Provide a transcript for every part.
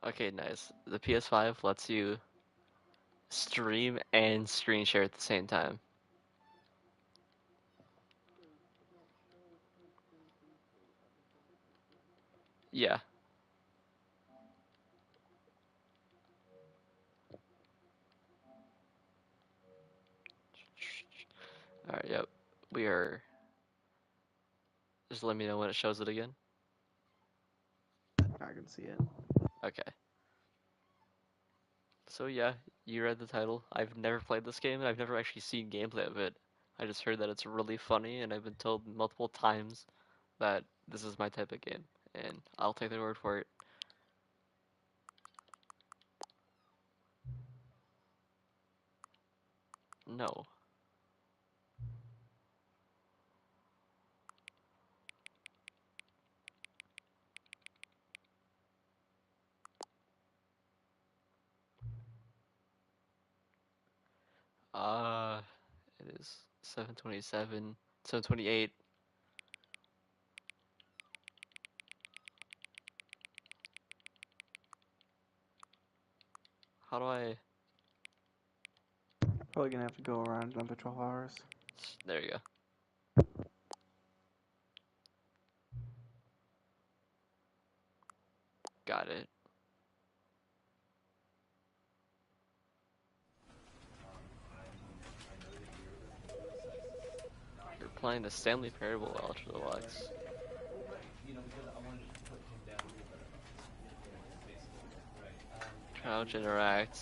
Okay, nice. The PS5 lets you stream and screen share at the same time. Yeah. Alright, yep. We are. Just let me know when it shows it again. I can see it. Okay. So yeah, you read the title. I've never played this game, and I've never actually seen gameplay of it. I just heard that it's really funny, and I've been told multiple times that this is my type of game, and I'll take their word for it. No. Uh, it is 7:27, 7:28. How do I? Probably gonna have to go around another 12 hours. There you go. Got it. You're playing the Stanley Parable Ultra Deluxe. Crouch, interact,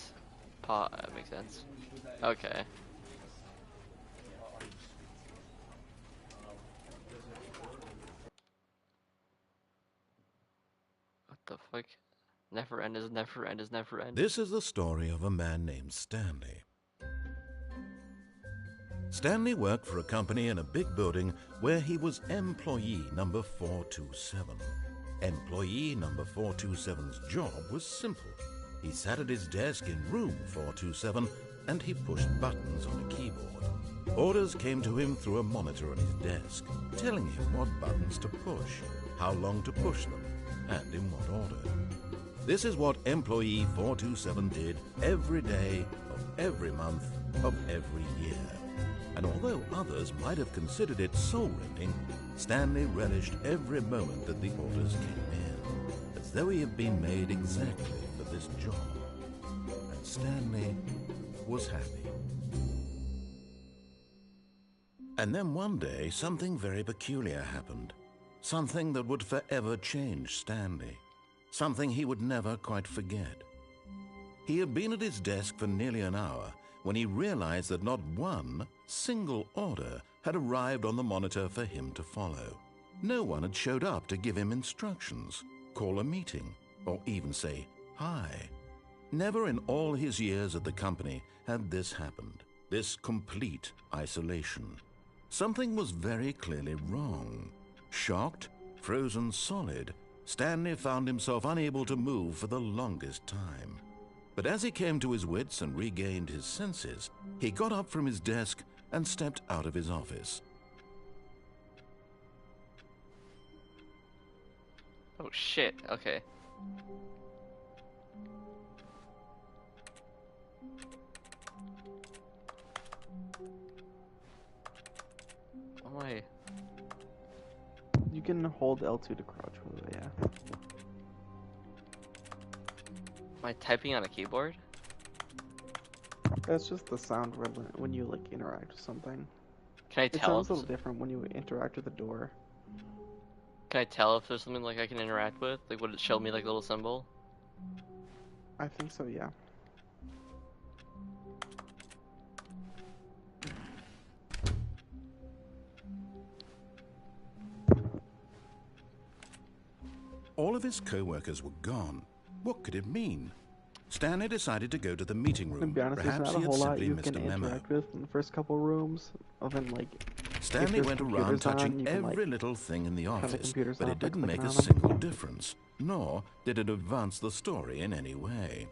that makes sense. Okay. What the fuck? Never end is never end is never end. This is the story of a man named Stanley. Stanley worked for a company in a big building where he was employee number 427. Employee number 427's job was simple. He sat at his desk in room 427 and he pushed buttons on a keyboard. Orders came to him through a monitor on his desk, telling him what buttons to push, how long to push them, and in what order. This is what employee 427 did every day of every month of every year. And although others might have considered it soul-rending, Stanley relished every moment that the orders came in, as though he had been made exactly for this job. And Stanley was happy. And then one day, something very peculiar happened. Something that would forever change Stanley. Something he would never quite forget. He had been at his desk for nearly an hour when he realized that not one single order had arrived on the monitor for him to follow. No one had showed up to give him instructions, call a meeting, or even say hi. Never in all his years at the company had this happened, this complete isolation. Something was very clearly wrong. Shocked, frozen solid, Stanley found himself unable to move for the longest time. But as he came to his wits and regained his senses, he got up from his desk and stepped out of his office. Oh shit, okay. Oh my. You can hold L2 to crouch, yeah. Am I typing on a keyboard? That's just the sound when you like interact with something. Can I It tell sounds a if little different when you interact with the door. can I tell if there's something like I can interact with? Like would it show me like a little symbol? I think so, yeah. All of his co-workers were gone. What could it mean? Stanley decided to go to the meeting To room. be honest, there's Perhaps not a he had whole lot simply you missed can a memo. interact with in the first couple rooms, other than like Stanley there's went around computers on, touching you can, every like, little thing in the turn the office, computers but off it by didn't make clicking a on them. single difference, nor did it advance the story in any way.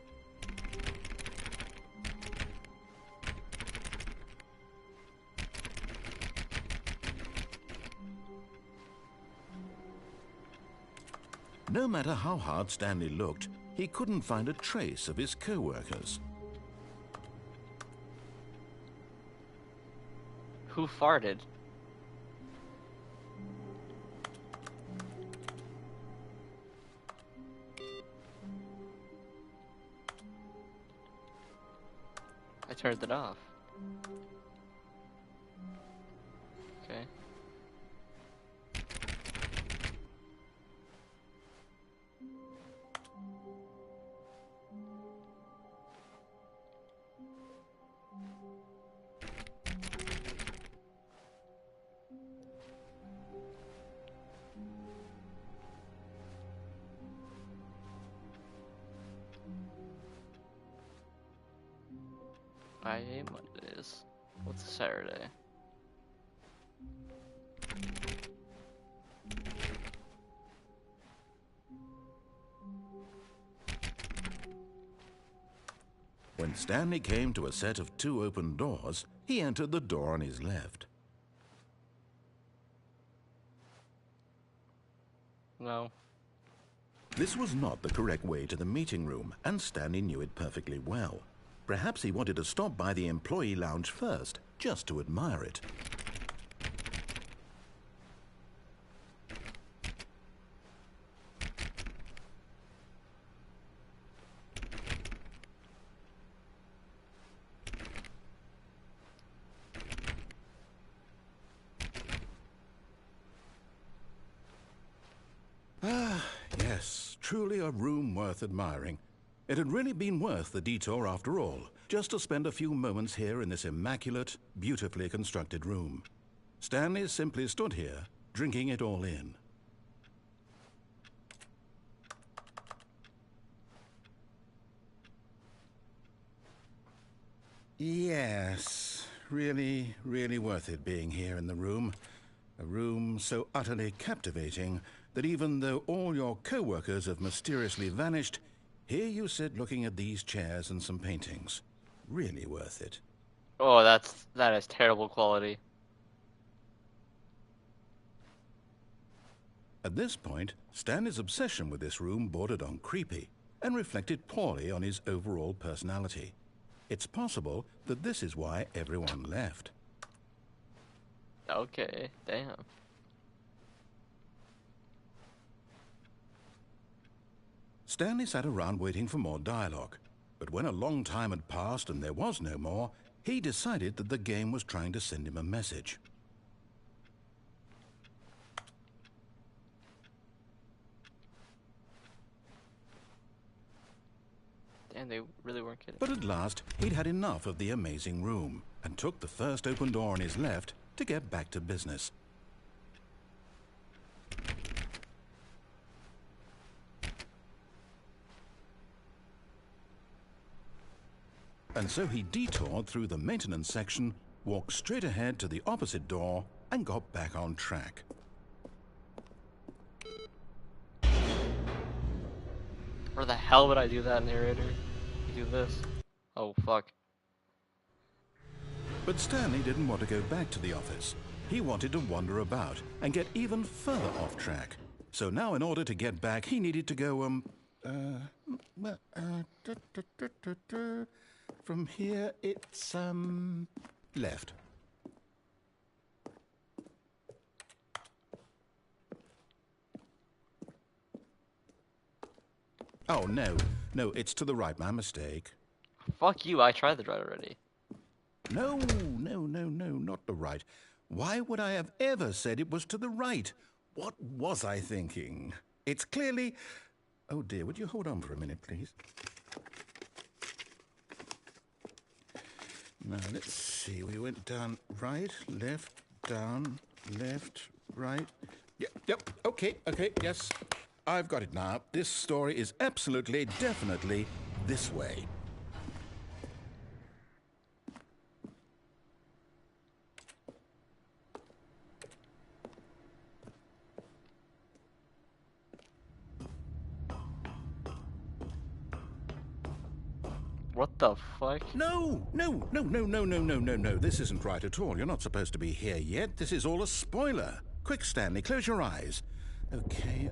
No matter how hard Stanley looked, he couldn't find a trace of his co-workers. Who farted? I turned it off. Okay. IA Mondays. What's Saturday? When Stanley came to a set of 2 open doors, he entered the door on his left. No. This was not the correct way to the meeting room, and Stanley knew it perfectly well. Perhaps he wanted to stop by the employee lounge first, just to admire it. Ah, yes, truly a room worth admiring. It had really been worth the detour after all, just to spend a few moments here in this immaculate, beautifully constructed room. Stanley simply stood here, drinking it all in. Yes, really, really worth it being here in the room. A room so utterly captivating that even though all your co-workers have mysteriously vanished, here you sit looking at these chairs and some paintings. Really worth it. Oh, that is terrible quality. At this point, Stanley's obsession with this room bordered on creepy and reflected poorly on his overall personality. It's possible that this is why everyone left. Okay, damn. Stanley sat around waiting for more dialogue, but when a long time had passed and there was no more, he decided that the game was trying to send him a message. Damn, they really weren't kidding. But at last, he'd had enough of the amazing room and took the first open door on his left to get back to business. And so he detoured through the maintenance section, walked straight ahead to the opposite door, and got back on track. Where the hell would I do that, narrator? You do this. Oh, fuck. But Stanley didn't want to go back to the office. He wanted to wander about and get even further off track. So now in order to get back, he needed to go, from here, it's, left. Oh, no, it's to the right, my mistake. Fuck you, I tried the right already. No, not the right. Why would I have ever said it was to the right? What was I thinking? It's clearly... Oh dear, would you hold on for a minute, please? Now, let's see. We went down right, left, down, left, right. Yep, okay, yes. I've got it now. This story is absolutely, definitely this way. What the fuck? No. This isn't right at all. You're not supposed to be here yet. This is all a spoiler. Quick, Stanley, close your eyes. Okay.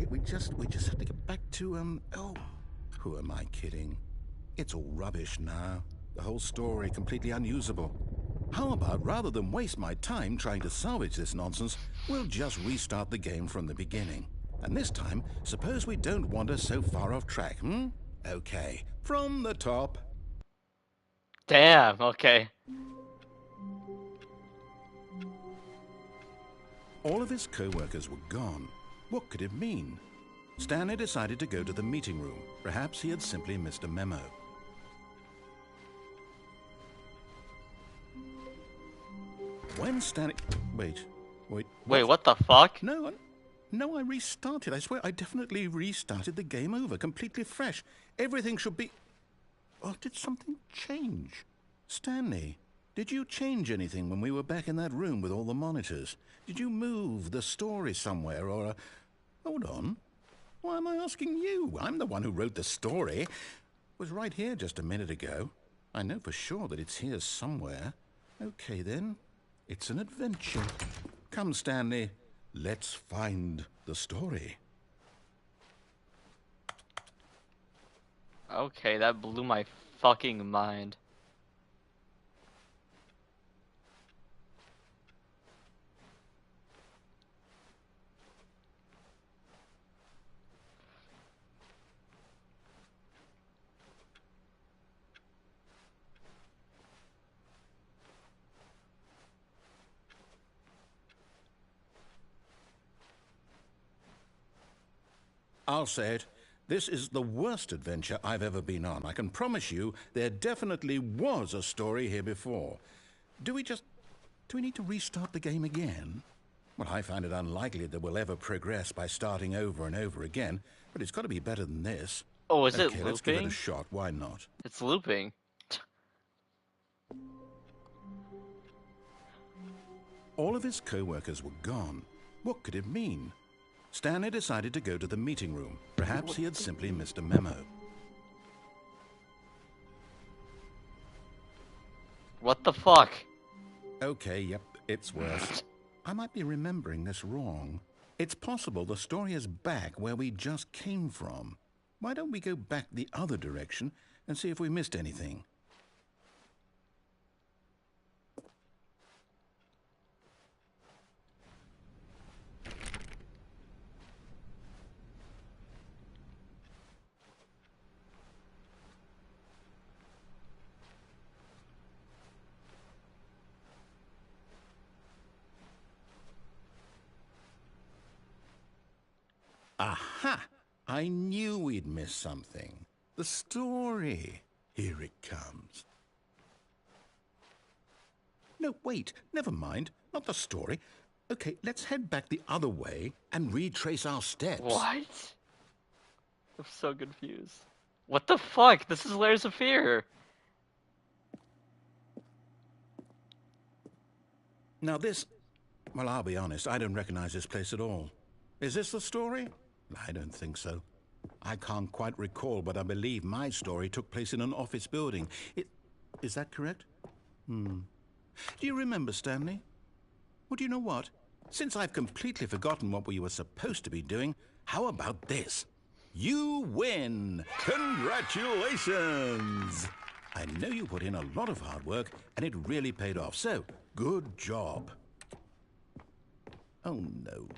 We just have to get back to, oh, who am I kidding? It's all rubbish now. The whole story completely unusable. How about, rather than waste my time trying to salvage this nonsense, we'll just restart the game from the beginning. And this time, suppose we don't wander so far off track, hmm? Okay, from the top. Damn, okay. All of his co-workers were gone. What could it mean? Stanley decided to go to the meeting room. Perhaps he had simply missed a memo. When Stanley... Wait, Wait, what the fuck? No, I restarted. I swear, I definitely restarted the game over, completely fresh. Everything should be... Or did something change? Stanley, did you change anything when we were back in that room with all the monitors? Did you move the story somewhere, or... Hold on. Why am I asking you? I'm the one who wrote the story. It was right here just a minute ago. I know for sure that it's here somewhere. Okay, then. It's an adventure. Come, Stanley. Let's find the story. Okay, that blew my fucking mind. I'll say it. This is the worst adventure I've ever been on. I can promise you there definitely was a story here before. Do we need to restart the game again? Well, I find it unlikely that we'll ever progress by starting over and over again, but it's got to be better than this. Oh, is it Okay, let's give it a looping? shot. Why not? It's looping. All of his co-workers were gone. What could it mean? Stanley decided to go to the meeting room. Perhaps he had simply missed a memo. What the fuck? Okay, yep, it's worse. I might be remembering this wrong. It's possible the story is back where we just came from. Why don't we go back the other direction and see if we missed anything? Aha! I knew we'd miss something. The story. Here it comes. No, wait. Never mind. Not the story. Okay, let's head back the other way and retrace our steps. What? I'm so confused. What the fuck? This is Layers of Fear. Now this... Well, I'll be honest. I don't recognize this place at all. Is this the story? I don't think so. I can't quite recall, but I believe my story took place in an office building. Is that correct? Do you remember, Stanley? Well, do you know what? Since I've completely forgotten what we were supposed to be doing, how about this? You win! Congratulations! I know you put in a lot of hard work, and it really paid off, so good job. Oh, no.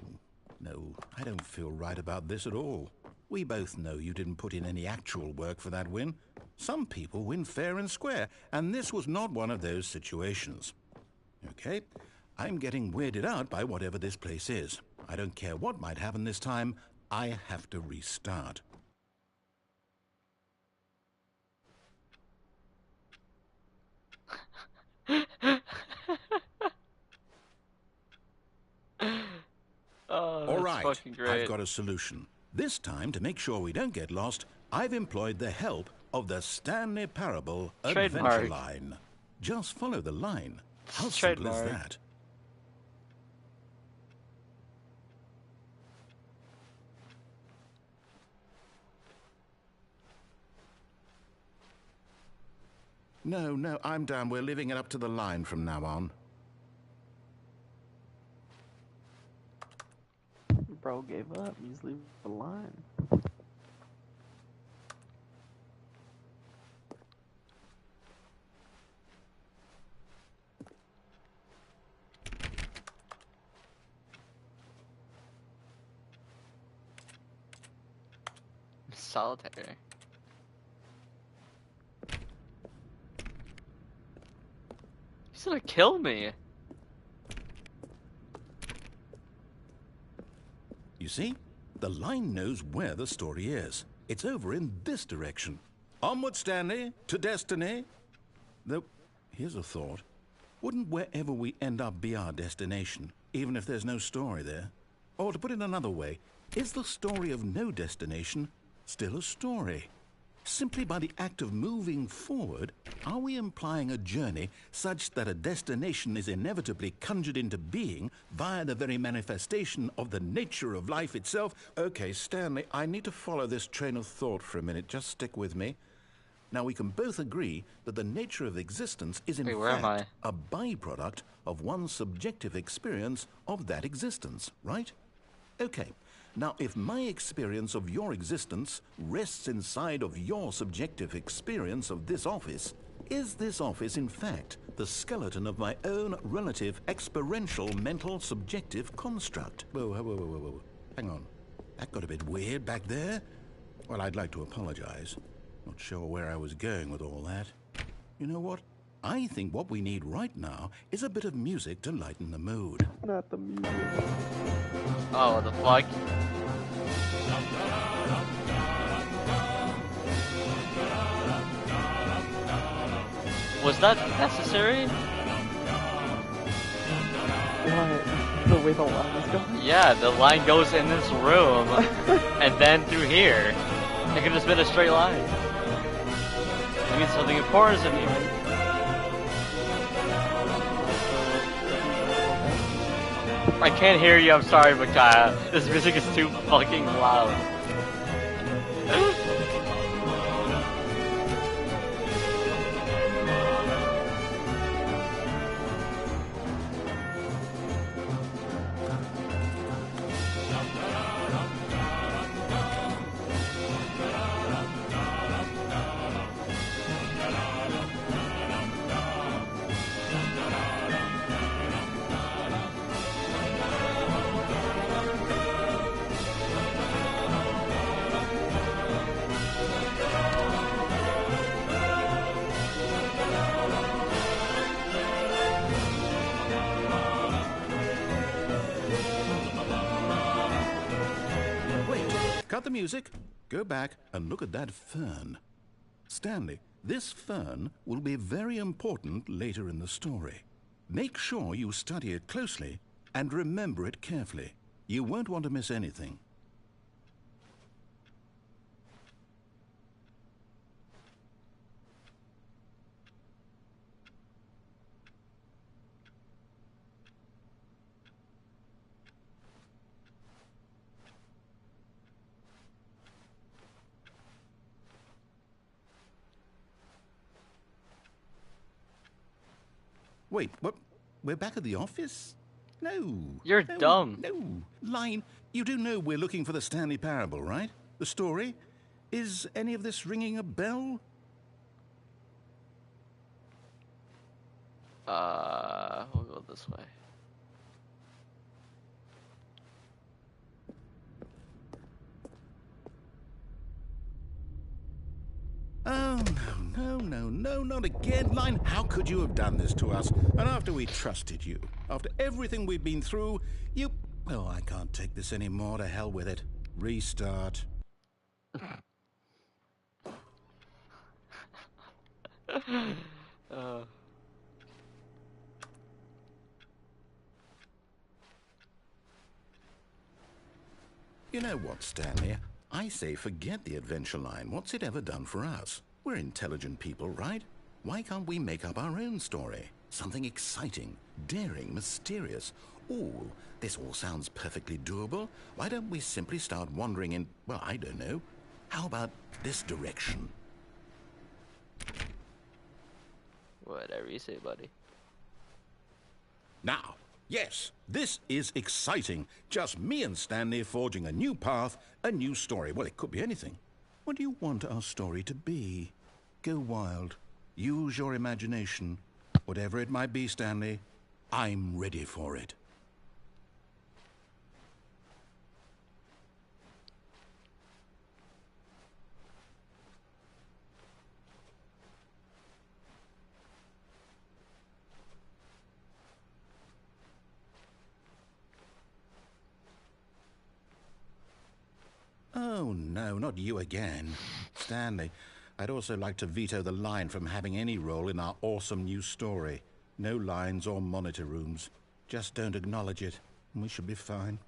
No, I don't feel right about this at all. We both know you didn't put in any actual work for that win. Some people win fair and square, and this was not one of those situations. Okay, I'm getting weirded out by whatever this place is. I don't care what might happen this time. I have to restart. Oh, All that's right, fucking great. I've got a solution. This time, to make sure we don't get lost, I've employed the help of the Stanley Parable Adventure Trademark. Line. Just follow the line. How simple is Trademark. that? No, I'm down. We're leaving it up to the line from now on. Bro, Bro gave up. He's leaving the line. Solitaire. He's gonna kill me. You see? The line knows where the story is. It's over in this direction. Onward, Stanley, to destiny. Though, here's a thought. Wouldn't wherever we end up be our destination, even if there's no story there? Or to put it another way, is the story of no destination still a story? Simply by the act of moving forward, are we implying a journey such that a destination is inevitably conjured into being via the very manifestation of the nature of life itself? Okay, Stanley, I need to follow this train of thought for a minute. Just stick with me. Now, we can both agree that the nature of existence is in Wait, where am I? fact a byproduct of one's subjective experience of that existence, right? Okay. Now, if my experience of your existence rests inside of your subjective experience of this office, is this office, in fact, the skeleton of my own relative experiential mental subjective construct? Whoa. Hang on. That got a bit weird back there. Well, I'd like to apologize. Not sure where I was going with all that. You know what? I think what we need right now is a bit of music to lighten the mood. Not the music. Oh, what the fuck? Was that necessary? What? The way the line is going? Yeah, the line goes in this room, and then through here. It could have just been a straight line. It means something important is in here. I can't hear you, I'm sorry, Micaiah. This music is too fucking loud. Cut the music, go back and look at that fern. Stanley, this fern will be very important later in the story. Make sure you study it closely and remember it carefully. You won't want to miss anything. Wait, what? We're back at the office? No. You're no, dumb. No. Line, you do know we're looking for the Stanley Parable, right? The story? Is any of this ringing a bell? We'll go this way. Oh, no, not again. Line, how could you have done this to us? And after we trusted you, after everything we've been through, you... Well, I can't take this anymore. To hell with it. Restart. You know what, Stanley? I say forget the adventure line. What's it ever done for us? We're intelligent people, right? Why can't we make up our own story? Something exciting, daring, mysterious. Ooh, this all sounds perfectly doable. Why don't we simply start wandering in, well, I don't know. How about this direction? Whatever you say, buddy. Now, Yes, this is exciting. Just me and Stanley forging a new path, a new story. Well, it could be anything. What do you want our story to be? Go wild. Use your imagination. Whatever it might be, Stanley, I'm ready for it. Oh, no, not you again. Stanley, I'd also like to veto the line from having any role in our awesome new story. No lines or monitor rooms. Just don't acknowledge it, and we should be fine.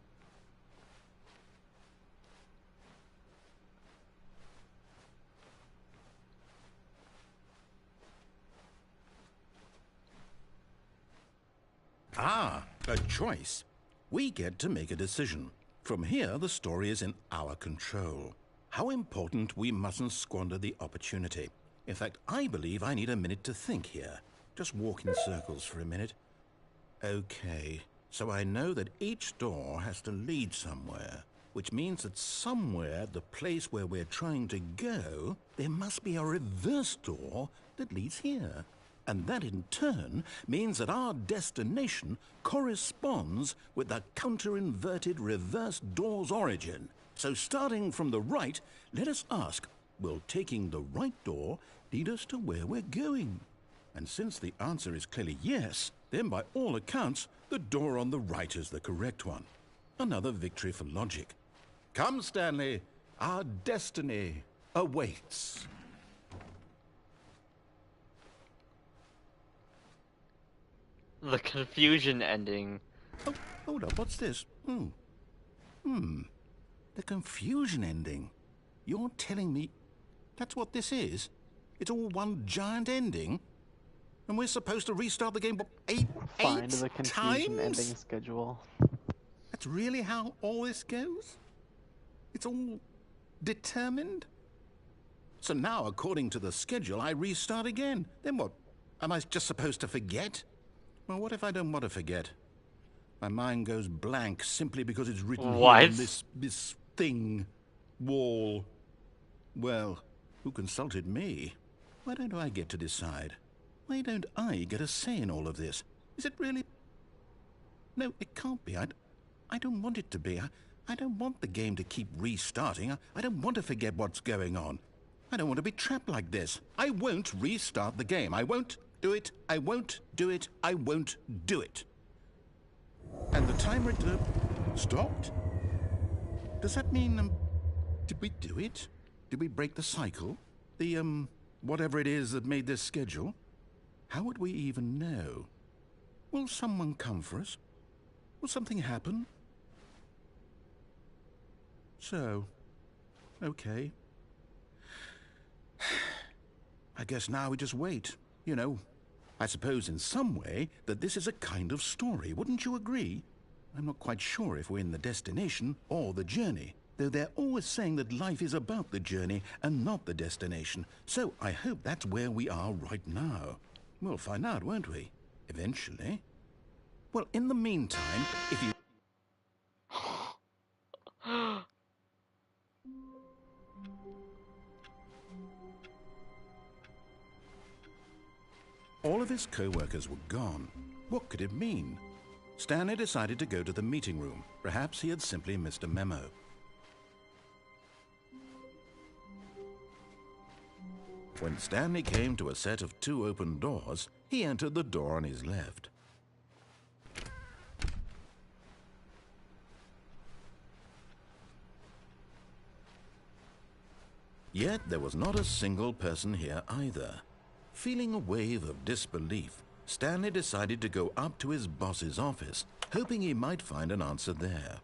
Ah, a choice. We get to make a decision. From here, the story is in our control. How important we mustn't squander the opportunity. In fact, I believe I need a minute to think here. Just walk in circles for a minute. Okay, so I know that each door has to lead somewhere, which means that somewhere, the place where we're trying to go, there must be a reverse door that leads here. And that in turn means that our destination corresponds with the counter-inverted reverse door's origin. So starting from the right, let us ask, will taking the right door lead us to where we're going? And since the answer is clearly yes, then by all accounts, the door on the right is the correct one. Another victory for logic. Come, Stanley, our destiny awaits. The confusion ending. Oh, hold up, what's this? The confusion ending. You're telling me that's what this is? It's all one giant ending? And we're supposed to restart the game, what, Find eight the confusion times? ending schedule. That's really how all this goes? It's all determined? So now, according to the schedule, I restart again. Then what? Am I just supposed to forget? Well, what if I don't want to forget? My mind goes blank simply because it's written here What? on this thing, wall. Well, who consulted me? Why don't I get to decide? Why don't I get a say in all of this? Is it really? No, it can't be. I don't want it to be. I don't want the game to keep restarting. I don't want to forget what's going on. I don't want to be trapped like this. I won't restart the game. I won't do it. I won't do it. I won't do it. And the timer stopped? Does that mean, did we do it? Did we break the cycle? The, whatever it is that made this schedule? How would we even know? Will someone come for us? Will something happen? So, okay. I guess now we just wait, you know. I suppose in some way that this is a kind of story, wouldn't you agree? I'm not quite sure if we're in the destination or the journey, though they're always saying that life is about the journey and not the destination. So I hope that's where we are right now. We'll find out, won't we? Eventually. Well, in the meantime, if you... All of his co-workers were gone. What could it mean? Stanley decided to go to the meeting room. Perhaps he had simply missed a memo. When Stanley came to a set of 2 open doors, he entered the door on his left. Yet there was not a single person here either. Feeling a wave of disbelief, Stanley decided to go up to his boss's office, hoping he might find an answer there.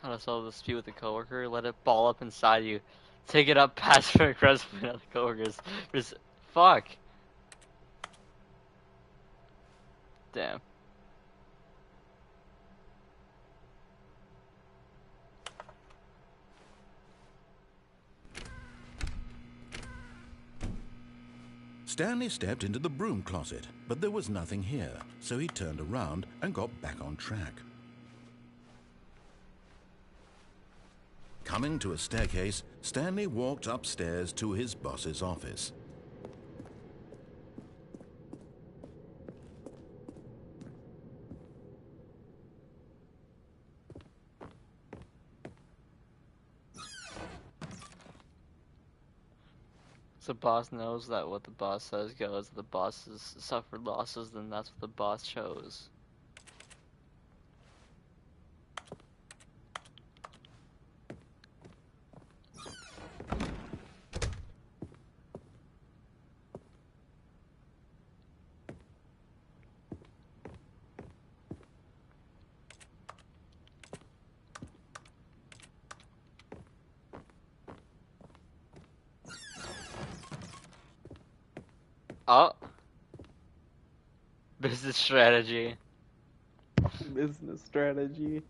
How to solve a dispute with a coworker? Let it ball up inside you. Take it up passive aggressively at the coworkers. Just fuck. Damn. Stanley stepped into the broom closet, but there was nothing here, so he turned around and got back on track. Coming to a staircase, Stanley walked upstairs to his boss's office. So the boss knows that what the boss says goes. If the boss has suffered losses, then that's what the boss chose. Oh! Business strategy. Business strategy.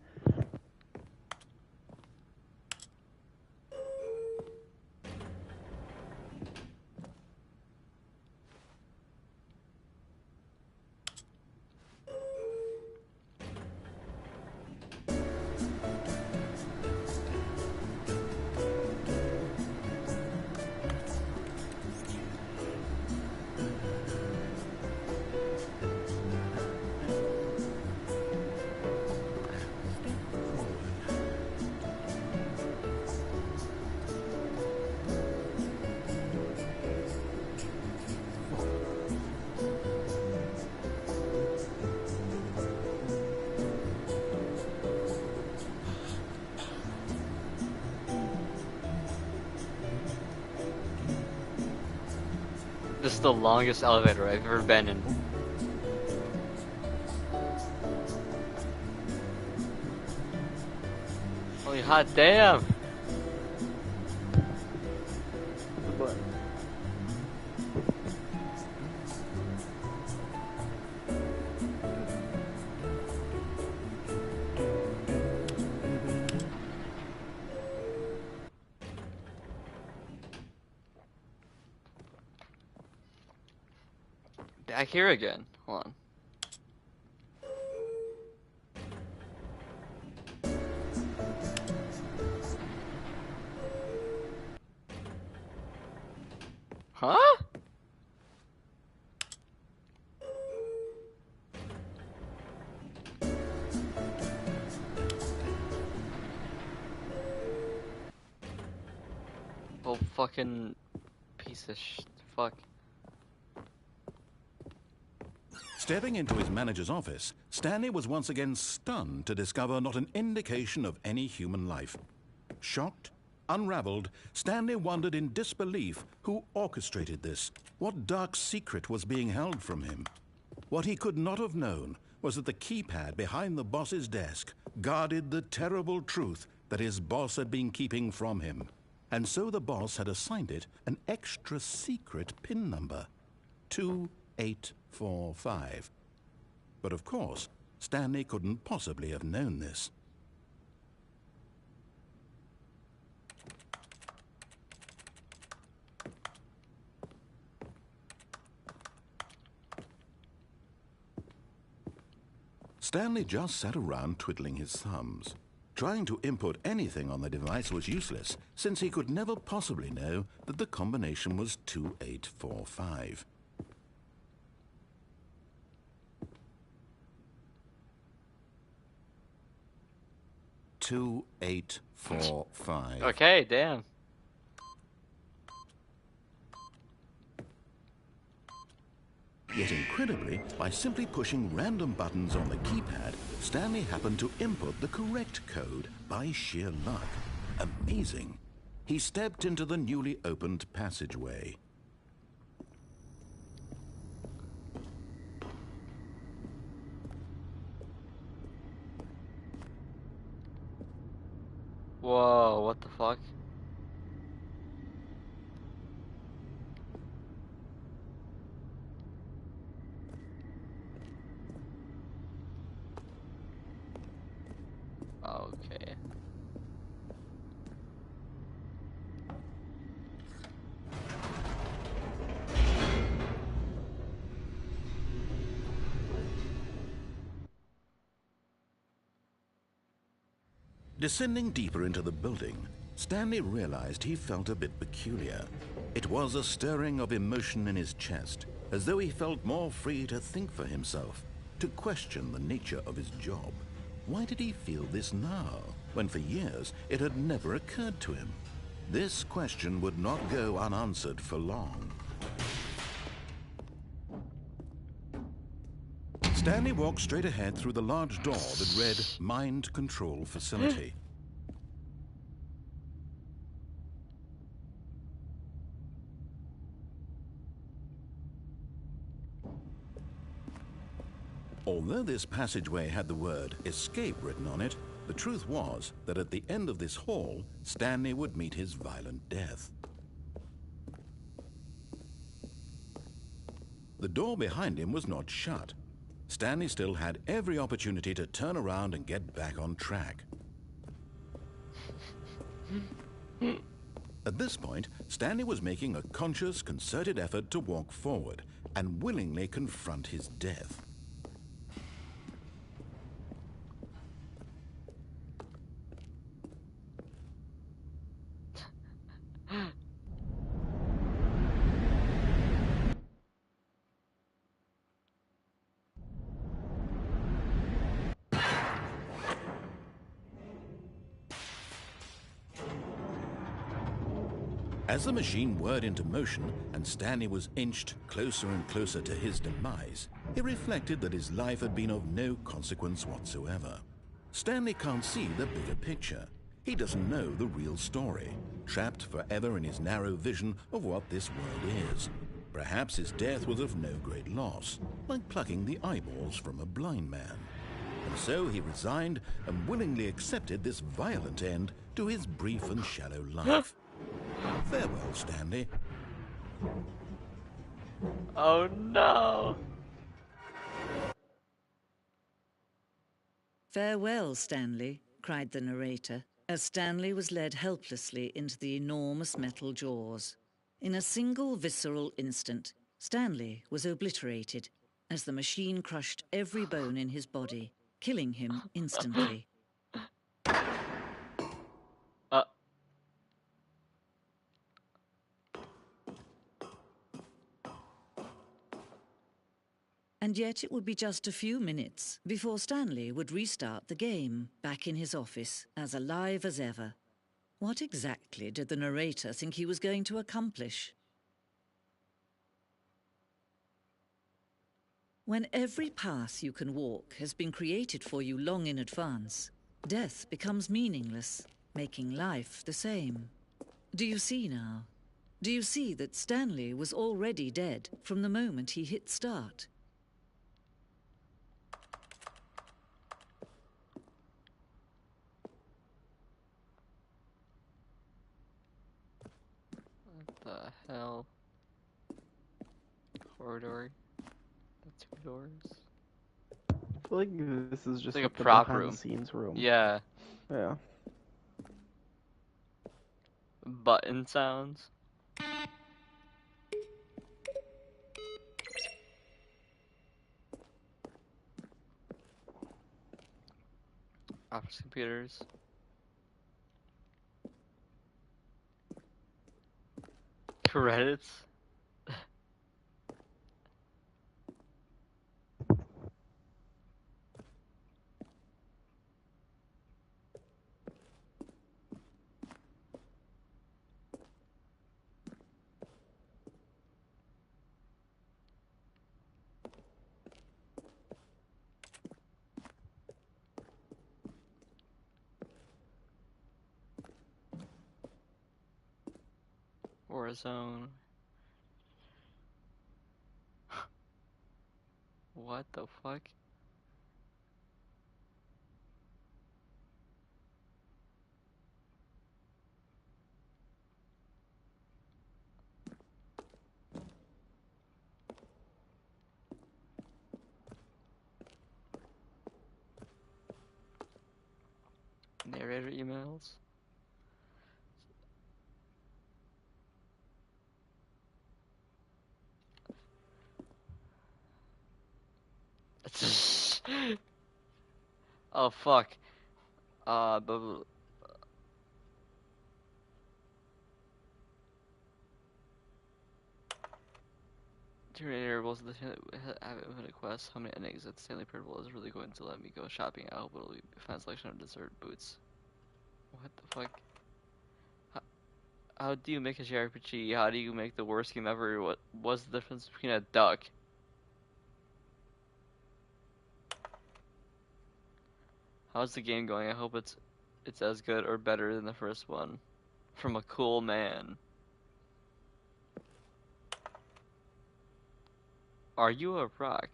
This is the longest elevator I've ever been in. Holy hot damn! The button. Back here again. Hold on. Huh? Oh, fucking piece of fuck. Stepping into his manager's office, Stanley was once again stunned to discover not an indication of any human life. Shocked, unraveled, Stanley wondered in disbelief who orchestrated this, what dark secret was being held from him. What he could not have known was that the keypad behind the boss's desk guarded the terrible truth that his boss had been keeping from him. And so the boss had assigned it an extra secret PIN number, 2845. But of course, Stanley couldn't possibly have known this. Stanley just sat around twiddling his thumbs. Trying to input anything on the device was useless, since he could never possibly know that the combination was 2845. $2845. Okay, damn. Yet incredibly, by simply pushing random buttons on the keypad, Stanley happened to input the correct code by sheer luck. Amazing. He stepped into the newly opened passageway. Whoa, what the fuck? Okay. Descending deeper into the building, Stanley realized he felt a bit peculiar. It was a stirring of emotion in his chest, as though he felt more free to think for himself, to question the nature of his job. Why did he feel this now, when for years it had never occurred to him? This question would not go unanswered for long. Stanley walked straight ahead through the large door that read Mind Control Facility. Although this passageway had the word escape written on it, the truth was that at the end of this hall, Stanley would meet his violent death. The door behind him was not shut. Stanley still had every opportunity to turn around and get back on track. At this point, Stanley was making a conscious, concerted effort to walk forward and willingly confront his death. As the machine whirred into motion and Stanley was inched closer and closer to his demise, he reflected that his life had been of no consequence whatsoever. Stanley can't see the bigger picture. He doesn't know the real story, trapped forever in his narrow vision of what this world is. Perhaps his death was of no great loss, like plucking the eyeballs from a blind man. And so he resigned and willingly accepted this violent end to his brief and shallow life. Farewell, Stanley. Oh no! "Farewell, Stanley," cried the narrator, as Stanley was led helplessly into the enormous metal jaws. In a single visceral instant, Stanley was obliterated as the machine crushed every bone in his body, killing him instantly. Uh, And yet it would be just a few minutes before Stanley would restart the game, back in his office, as alive as ever. What exactly did the narrator think he was going to accomplish? When every path you can walk has been created for you long in advance, death becomes meaningless, making life the same. Do you see now? Do you see that Stanley was already dead from the moment he hit start? what the hell? Corridor. The two doors. I feel like this is just like a like the prop behind room. the scenes room. Yeah. Yeah. Button sounds. Office computers. Credits. Warzone. What the fuck? Narrator emails. Oh fuck. But Terminator was the have infinite quest. How many endings at Stanley Parable is really going to let me go shopping? I hope it'll be a fun selection of dessert boots. What the fuck? How do you make a JRPG? How do you make the worst game ever? What's the difference between a duck? How's the game going? I hope it's as good or better than the first one. From a cool man. Are you a rock?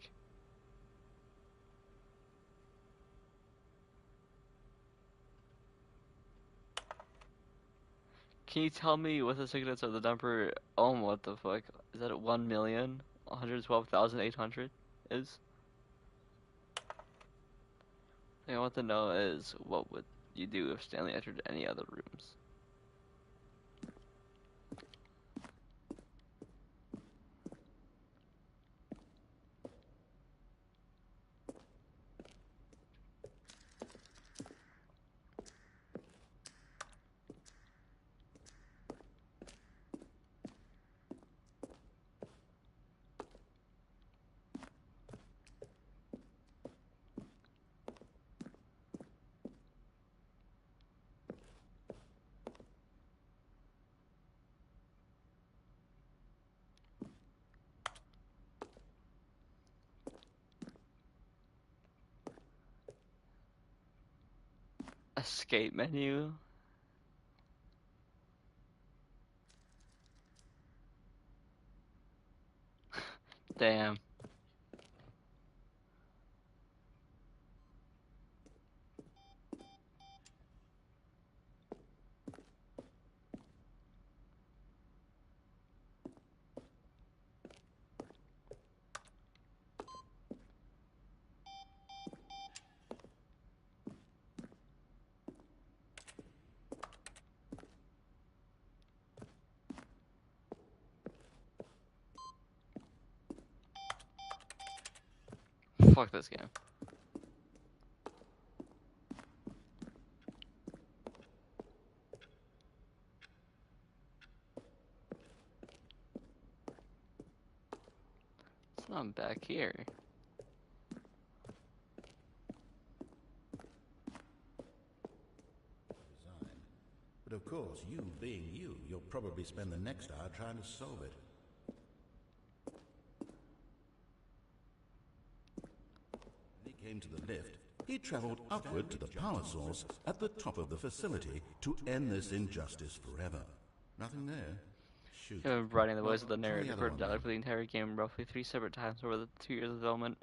Can you tell me what the significance of the number? Oh, what the fuck? Is that 1,112,800 is? Thing I want to know is what would you do if Stanley entered any other rooms? Escape menu? Damn. Fuck this game. So I'm back here. Design. But of course, you being you, you'll probably spend the next hour trying to solve it. When he came to the lift, he traveled upward to the power source at the top of the facility to end this injustice forever. Nothing there. Shoot. I've been writing the voice of the Well, try narrator other for one dialogue then. for the entire game roughly 3 separate times over the 2 years of development.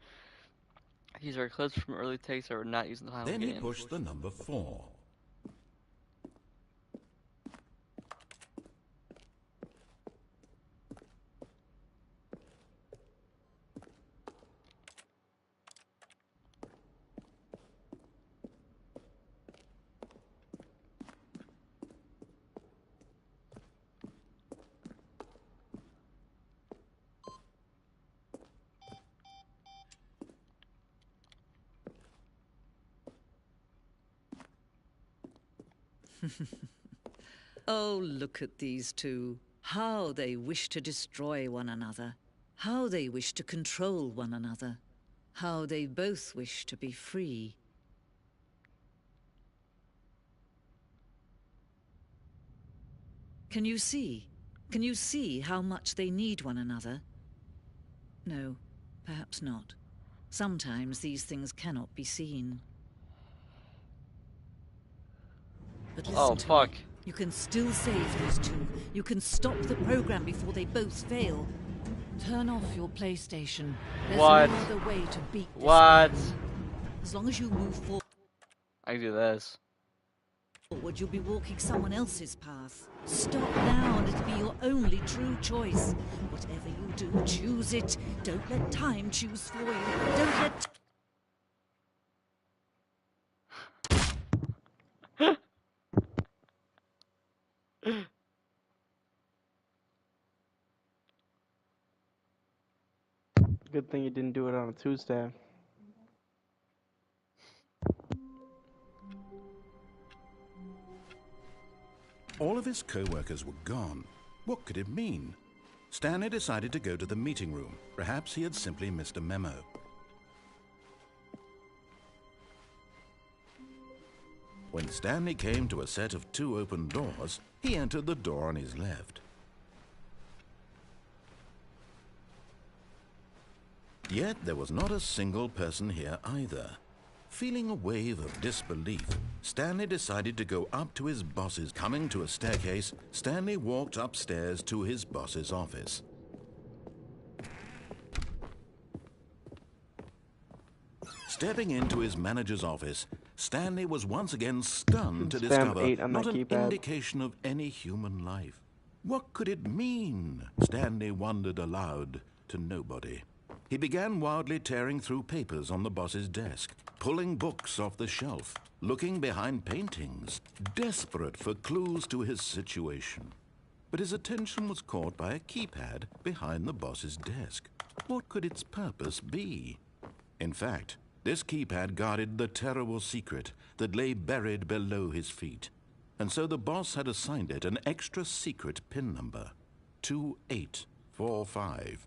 These are clips from early takes that were not used in the final Then he game. pushed the number 4. Oh, look at these two. How they wish to destroy one another. How they wish to control one another. How they both wish to be free. Can you see? Can you see how much they need one another? No, perhaps not. Sometimes these things cannot be seen. But listen Oh, to fuck. me. You can still save these two. You can stop the program before they both fail. Turn off your PlayStation. There's What? no other way to beat this What? game. As long as you move I do this. forward, you'll be walking someone else's path. Stop now and it'll be your only true choice. Whatever you do, choose it. Don't let time choose for you. Don't let... Good thing you didn't do it on a 2-stab. All of his co-workers were gone. What could it mean? Stanley decided to go to the meeting room. Perhaps he had simply missed a memo. When Stanley came to a set of 2 open doors, he entered the door on his left. Yet there was not a single person here either. Feeling a wave of disbelief, Stanley decided to go up to his boss's. Coming to a staircase, Stanley walked upstairs to his boss's office. Stepping into his manager's office, Stanley was once again stunned to Spam discover 8 on not my an keypad. indication of any human life. What could it mean? Stanley wondered aloud to nobody. He began wildly tearing through papers on the boss's desk, pulling books off the shelf, looking behind paintings, desperate for clues to his situation. But his attention was caught by a keypad behind the boss's desk. What could its purpose be? In fact, this keypad guarded the terrible secret that lay buried below his feet. And so the boss had assigned it an extra secret PIN number, 2845.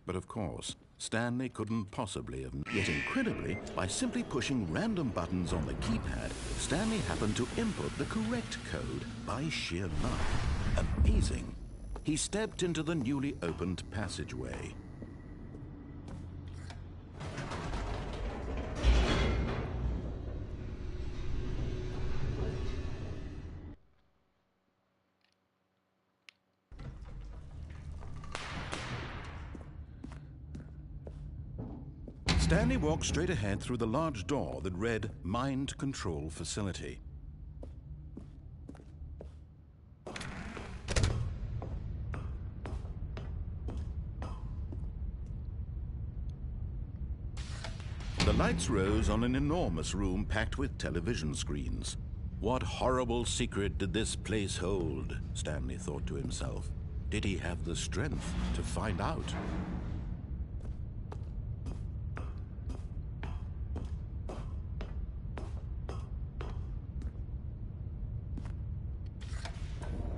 But of course, Stanley couldn't possibly have. Yet incredibly, by simply pushing random buttons on the keypad, Stanley happened to input the correct code by sheer luck. Amazing. He stepped into the newly opened passageway. Stanley walked straight ahead through the large door that read Mind Control Facility. The lights rose on an enormous room packed with television screens. What horrible secret did this place hold? Stanley thought to himself. Did he have the strength to find out?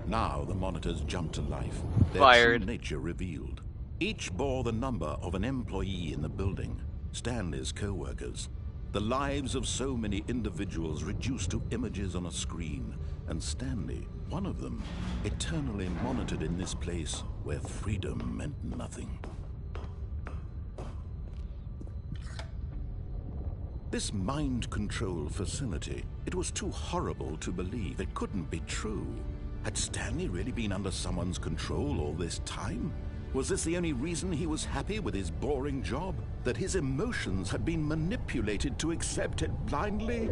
Now the monitors jumped to life, their Fired. true nature revealed. Each bore the number of an employee in the building, Stanley's co-workers. The lives of so many individuals reduced to images on a screen, and Stanley, one of them, eternally monitored in this place where freedom meant nothing. This mind control facility, it was too horrible to believe. It couldn't be true. Had Stanley really been under someone's control all this time? Was this the only reason he was happy with his boring job? That his emotions had been manipulated to accept it blindly?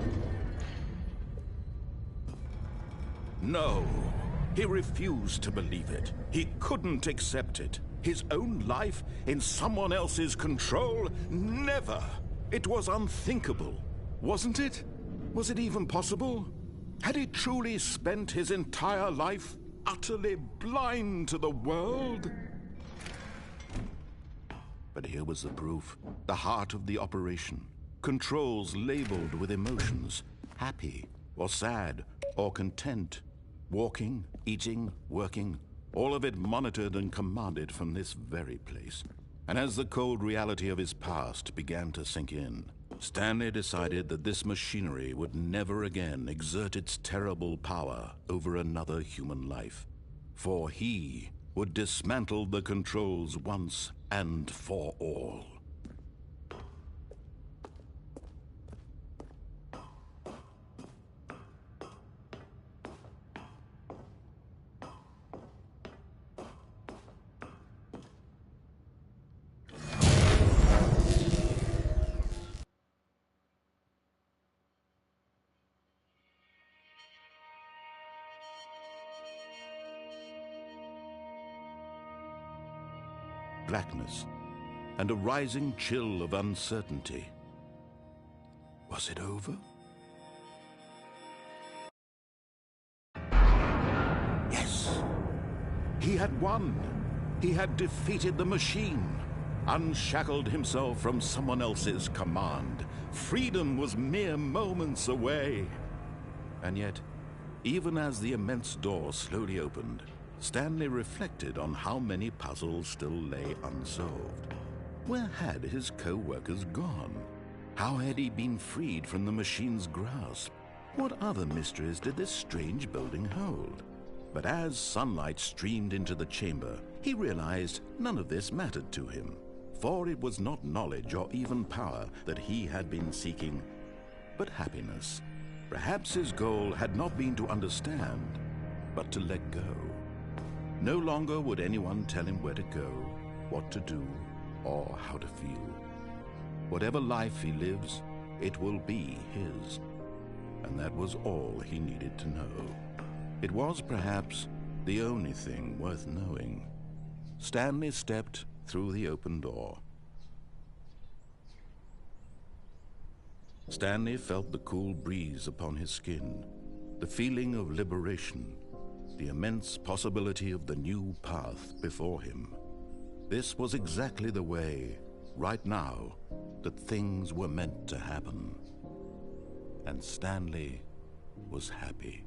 No, he refused to believe it. He couldn't accept it. His own life in someone else's control? Never! It was unthinkable, wasn't it? Was it even possible? Had he truly spent his entire life utterly blind to the world? But here was the proof. The heart of the operation. Controls labeled with emotions. Happy, or sad, or content. Walking, eating, working. All of it monitored and commanded from this very place. And as the cold reality of his past began to sink in, Stanley decided that this machinery would never again exert its terrible power over another human life. For he would dismantle the controls once and for all. Blackness, and a rising chill of uncertainty. Was it over? Yes! He had won! He had defeated the machine, unshackled himself from someone else's command. Freedom was mere moments away. And yet, Even as the immense door slowly opened, Stanley reflected on how many puzzles still lay unsolved. Where had his co-workers gone? How had he been freed from the machine's grasp? What other mysteries did this strange building hold? But as sunlight streamed into the chamber, he realized none of this mattered to him, for it was not knowledge or even power that he had been seeking, but happiness. Perhaps his goal had not been to understand, but to let go. No longer would anyone tell him where to go, what to do, or how to feel. Whatever life he lives, it will be his. And that was all he needed to know. It was perhaps the only thing worth knowing. Stanley stepped through the open door. Stanley felt the cool breeze upon his skin, the feeling of liberation, the immense possibility of the new path before him. This was exactly the way, right now, that things were meant to happen. And Stanley was happy.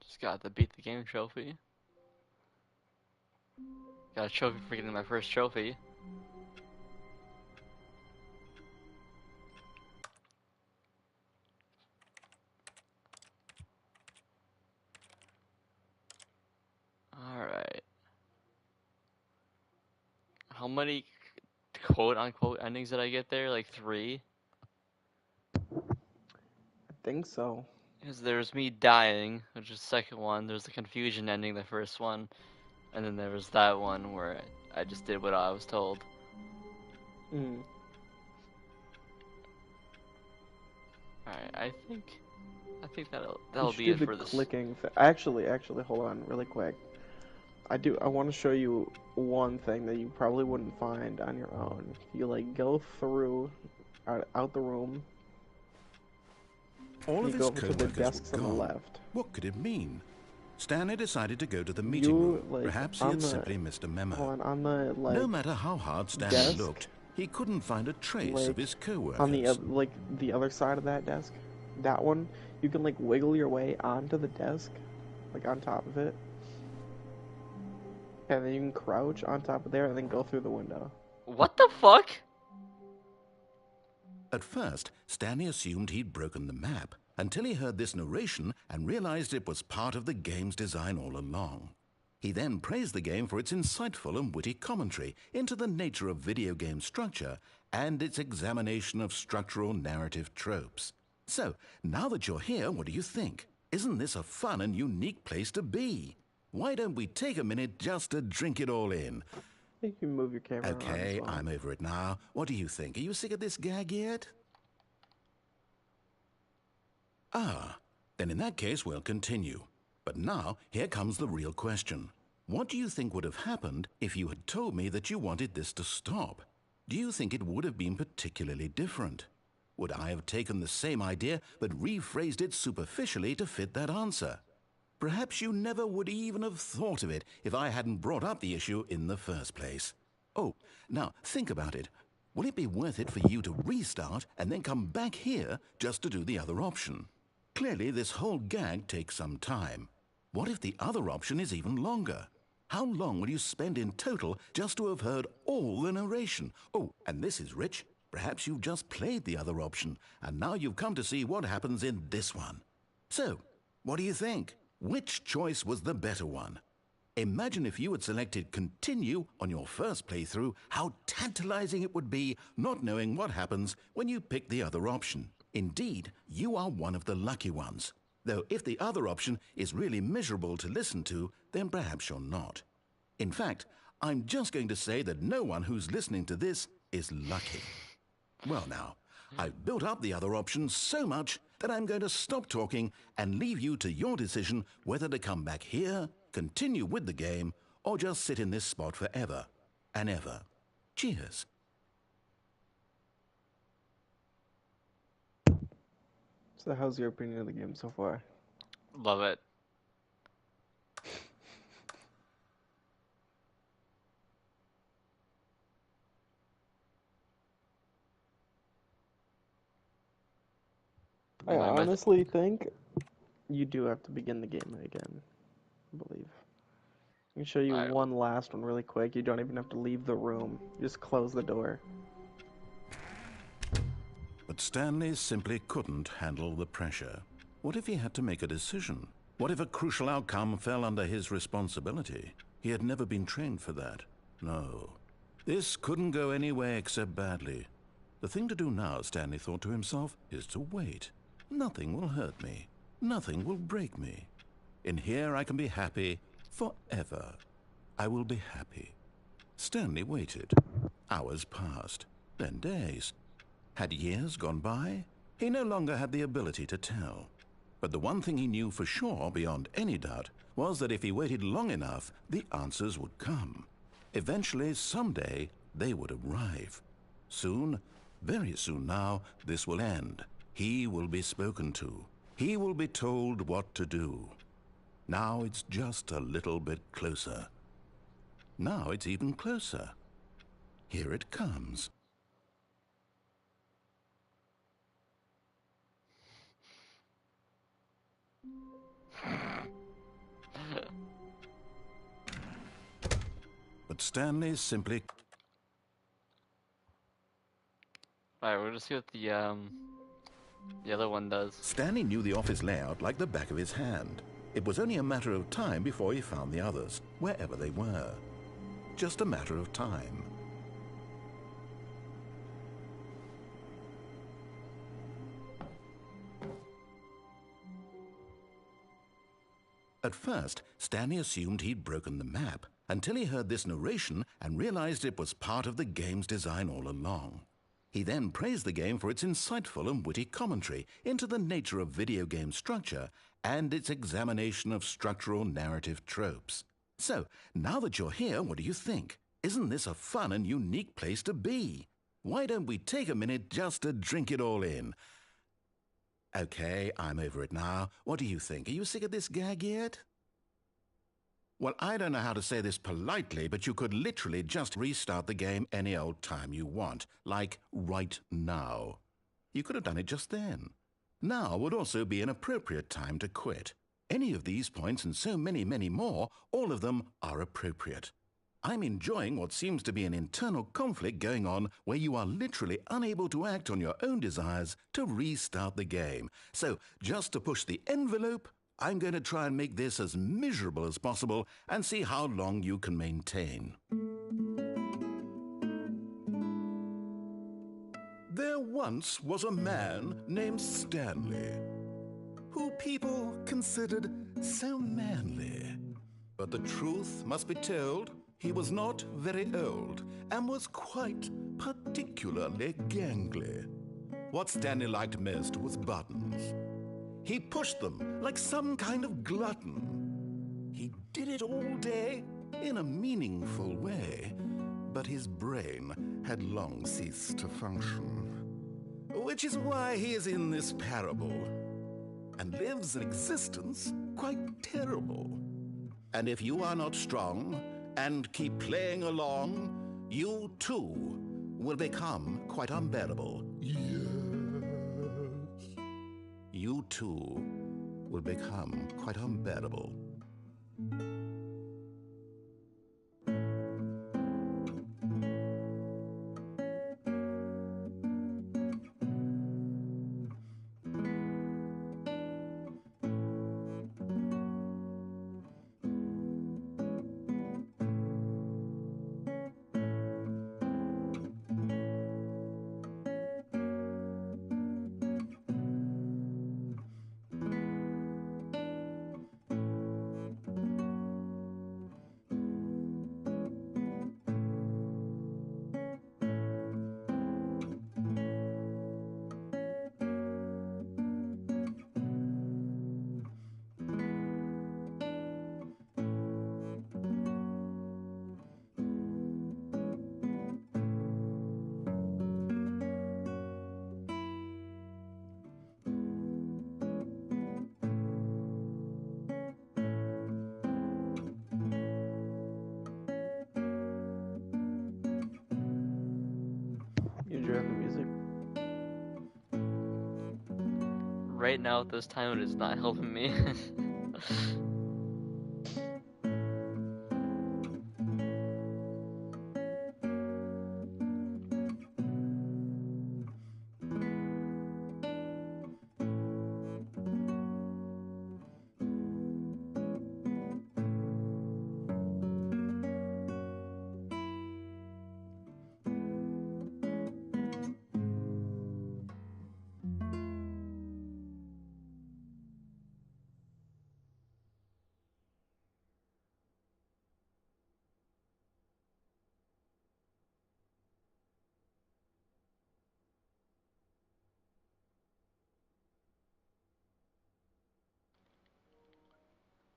Just got the beat the game trophy. Got a trophy for getting my first trophy. Alright. How many quote unquote endings did I get there? Like 3? I think so. Because there's me dying, which is the second one. There's the confusion ending, the first one. And then there was that one where I just did what I was told. Mm. Alright, I think You that'll should be do it the for this. clicking. Actually, hold on, really quick. I want to show you one thing that you probably wouldn't find on your own. You like go through, out the room. All You of go his over to the co-workers desks were on the gone. left. What could it mean? Stanley decided to go to the meeting You room. like Perhaps he on had the simply missed a memo. on the like No matter how hard Stanley desk, looked, he couldn't find a trace of like his co-workers. on the like the other side of that desk, that one, you can like wiggle your way onto the desk, like on top of it, and then you can crouch on top of there and then go through the window. What the fuck? At first, Stanley assumed he'd broken the map, until he heard this narration and realized it was part of the game's design all along. He then praised the game for its insightful and witty commentary into the nature of video game structure and its examination of structural narrative tropes. So, now that you're here, what do you think? Isn't this a fun and unique place to be? Why don't we take a minute just to drink it all in? You can move your camera around as Okay, well. I'm over it now. What do you think? Are you sick of this gag yet? Ah, then in that case we'll continue. But now, here comes the real question. What do you think would have happened if you had told me that you wanted this to stop? Do you think it would have been particularly different? Would I have taken the same idea but rephrased it superficially to fit that answer? Perhaps you never would even have thought of it if I hadn't brought up the issue in the first place. Oh, now think about it. Will it be worth it for you to restart and then come back here just to do the other option? Clearly, this whole gag takes some time. What if the other option is even longer? How long will you spend in total just to have heard all the narration? Oh, and this is rich. Perhaps you've just played the other option, and now you've come to see what happens in this one. So, what do you think? Which choice was the better one? Imagine if you had selected continue on your first playthrough, how tantalizing it would be not knowing what happens when you pick the other option. Indeed, you are one of the lucky ones. Though if the other option is really miserable to listen to, then perhaps you're not. In fact, I'm just going to say that no one who's listening to this is lucky. Well now, I've built up the other option so much that I'm going to stop talking and leave you to your decision whether to come back here, continue with the game, or just sit in this spot forever and ever. Cheers. So how's your opinion of the game so far? Love it. I My honestly think you do have to begin the game again, I believe. I can show you I one last one really quick. You don't even have to leave the room. You just close the door. But Stanley simply couldn't handle the pressure. What if he had to make a decision? What if a crucial outcome fell under his responsibility? He had never been trained for that. No. This couldn't go any way except badly. The thing to do now, Stanley thought to himself, is to wait. Nothing will hurt me. Nothing will break me. In here I can be happy forever. I will be happy. Stanley waited. Hours passed, then days. Had years gone by? He no longer had the ability to tell. But the one thing he knew for sure, beyond any doubt, was that if he waited long enough, the answers would come. Eventually, someday, they would arrive. Soon, very soon now, this will end. He will be spoken to. He will be told what to do. Now it's just a little bit closer. Now it's even closer. Here it comes. But Stanley simply... Alright, we're gonna see what the other one does. Stanley knew the office layout like the back of his hand. It was only a matter of time before he found the others, wherever they were. Just a matter of time. At first, Stanley assumed he'd broken the map, until he heard this narration and realized it was part of the game's design all along. He then praised the game for its insightful and witty commentary into the nature of video game structure and its examination of structural narrative tropes. So, now that you're here, what do you think? Isn't this a fun and unique place to be? Why don't we take a minute just to drink it all in? Okay, I'm over it now. What do you think? Are you sick of this gag yet? Well, I don't know how to say this politely, but you could literally just restart the game any old time you want, like right now. You could have done it just then. Now would also be an appropriate time to quit. Any of these points and so many, many more, all of them are appropriate. I'm enjoying what seems to be an internal conflict going on where you are literally unable to act on your own desires to restart the game. So, just to push the envelope, I'm going to try and make this as miserable as possible and see how long you can maintain. There once was a man named Stanley, who people considered so manly. But the truth must be told, he was not very old and was quite particularly gangly. What Stanley liked most was buttons. He pushed them like some kind of glutton. He did it all day in a meaningful way, but his brain had long ceased to function. Which is why he is in this parable and lives an existence quite terrible. And if you are not strong and keep playing along, you too will become quite unbearable. Yes. You too will become quite unbearable. right now at this time it is not helping me.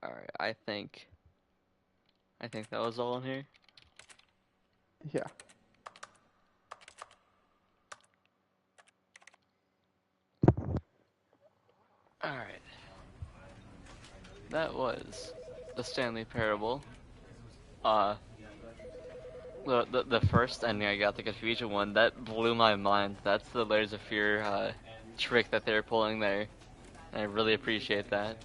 Alright, I think that was all in here. Yeah. Alright. That was the Stanley Parable. Uh the first ending I got, the confusion one, that blew my mind. That's the layers of fear trick that they're pulling there. And I really appreciate that.